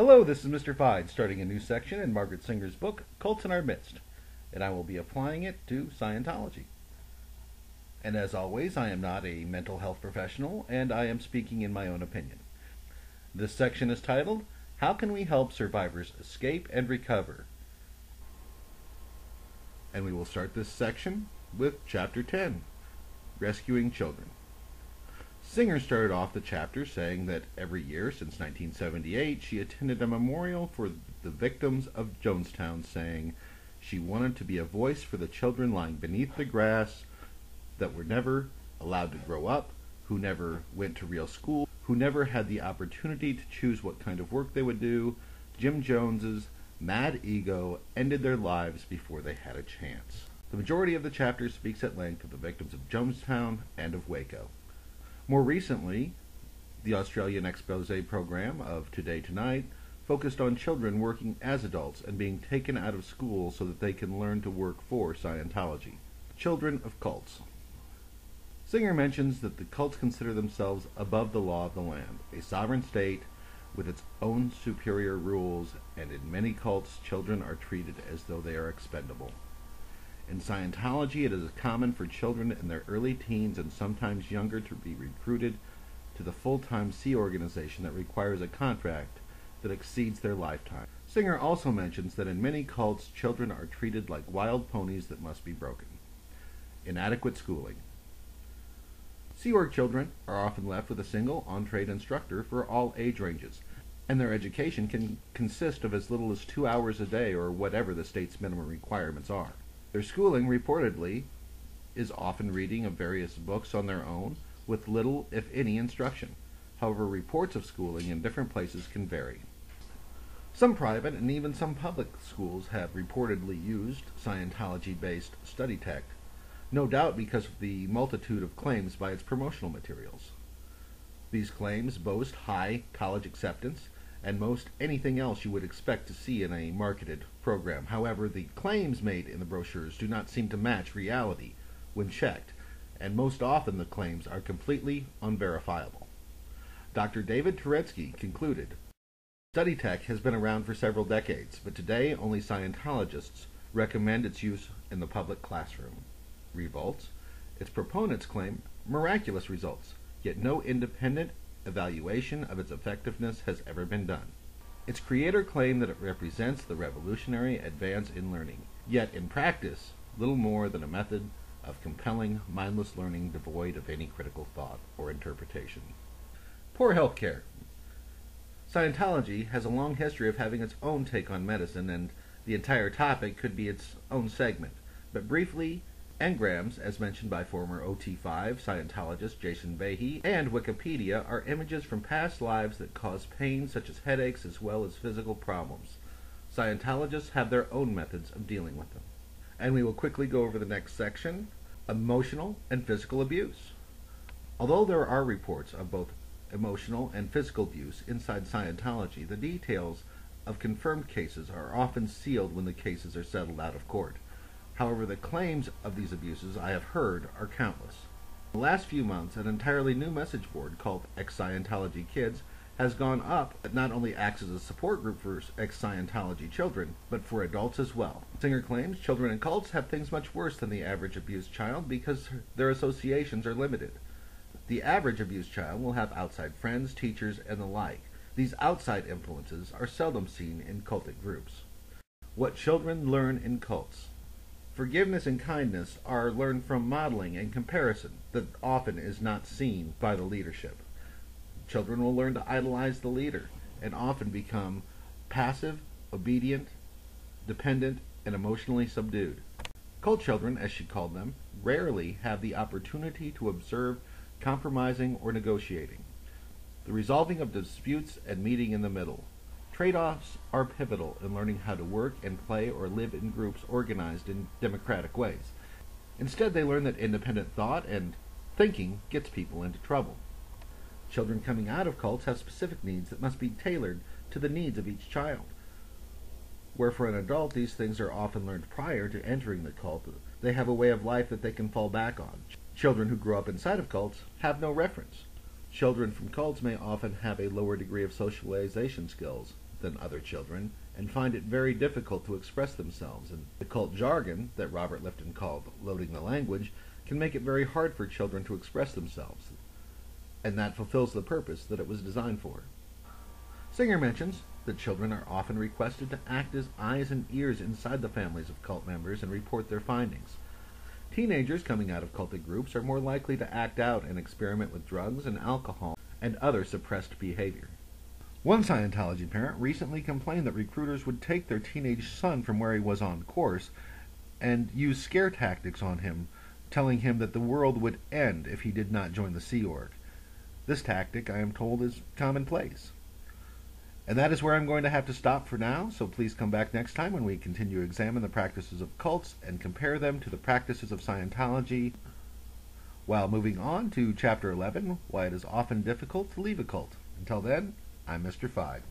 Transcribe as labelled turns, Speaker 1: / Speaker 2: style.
Speaker 1: Hello, this is Mr. Fide, starting a new section in Margaret Singer's book, Cults in Our Midst, and I will be applying it to Scientology. And as always, I am not a mental health professional, and I am speaking in my own opinion. This section is titled, How Can We Help Survivors Escape and Recover? And we will start this section with Chapter 10, Rescuing Children. Singer started off the chapter saying that every year since 1978 she attended a memorial for the victims of Jonestown, saying she wanted to be a voice for the children lying beneath the grass that were never allowed to grow up, who never went to real school, who never had the opportunity to choose what kind of work they would do. Jim Jones's mad ego ended their lives before they had a chance. The majority of the chapter speaks at length of the victims of Jonestown and of Waco. More recently, the Australian expose program of Today Tonight focused on children working as adults and being taken out of school so that they can learn to work for Scientology. Children of cults. Singer mentions that the cults consider themselves above the law of the land, a sovereign state with its own superior rules, and in many cults, children are treated as though they are expendable. In Scientology, it is common for children in their early teens and sometimes younger to be recruited to the full-time Sea organization that requires a contract that exceeds their lifetime. Singer also mentions that in many cults, children are treated like wild ponies that must be broken. Inadequate schooling. Sea Org children are often left with a single on-trade instructor for all age ranges, and their education can consist of as little as 2 hours a day or whatever the state's minimum requirements are. Their schooling, reportedly, is often reading of various books on their own, with little, if any, instruction. However, reports of schooling in different places can vary. Some private and even some public schools have reportedly used Scientology-based study tech, no doubt because of the multitude of claims by its promotional materials. These claims boast high college acceptance, and most anything else you would expect to see in a marketed program. However, the claims made in the brochures do not seem to match reality when checked, and most often the claims are completely unverifiable. Dr. David Toretski concluded, Study tech has been around for several decades, but today only Scientologists recommend its use in the public classroom. Results: its proponents claim miraculous results, yet no independent evaluation of its effectiveness has ever been done. Its creator claimed that it represents the revolutionary advance in learning, yet in practice, little more than a method of compelling, mindless learning devoid of any critical thought or interpretation. Poor health care. Scientology has a long history of having its own take on medicine, and the entire topic could be its own segment. But briefly, engrams, as mentioned by former OT5 Scientologist Jason Vahey, and Wikipedia are images from past lives that cause pain such as headaches as well as physical problems. Scientologists have their own methods of dealing with them. And we will quickly go over the next section, emotional and physical abuse. Although there are reports of both emotional and physical abuse inside Scientology, the details of confirmed cases are often sealed when the cases are settled out of court. However, the claims of these abuses I have heard are countless. In the last few months, an entirely new message board called Ex-Scientology Kids has gone up that not only acts as a support group for ex-Scientology children, but for adults as well. Singer claims children in cults have things much worse than the average abused child because their associations are limited. The average abused child will have outside friends, teachers, and the like. These outside influences are seldom seen in cultic groups. What children learn in cults. Forgiveness and kindness are learned from modeling and comparison that often is not seen by the leadership. Children will learn to idolize the leader and often become passive, obedient, dependent, and emotionally subdued. Cult children, as she called them, rarely have the opportunity to observe compromising or negotiating, the resolving of disputes and meeting in the middle. Trade-offs are pivotal in learning how to work and play or live in groups organized in democratic ways. Instead, they learn that independent thought and thinking gets people into trouble. Children coming out of cults have specific needs that must be tailored to the needs of each child. Where for an adult, these things are often learned prior to entering the cult. They have a way of life that they can fall back on. Children who grow up inside of cults have no reference. Children from cults may often have a lower degree of socialization skills than other children and find it very difficult to express themselves, and the cult jargon that Robert Lifton called loading the language can make it very hard for children to express themselves, and that fulfills the purpose that it was designed for. Singer mentions that children are often requested to act as eyes and ears inside the families of cult members and report their findings. Teenagers coming out of cultic groups are more likely to act out and experiment with drugs and alcohol and other suppressed behavior. One Scientology parent recently complained that recruiters would take their teenage son from where he was on course and use scare tactics on him, telling him that the world would end if he did not join the Sea Org. This tactic, I am told, is commonplace. And that is where I'm going to have to stop for now, so please come back next time when we continue to examine the practices of cults and compare them to the practices of Scientology, while moving on to Chapter 11, why it is often difficult to leave a cult. Until then, I'm Mr. Fide.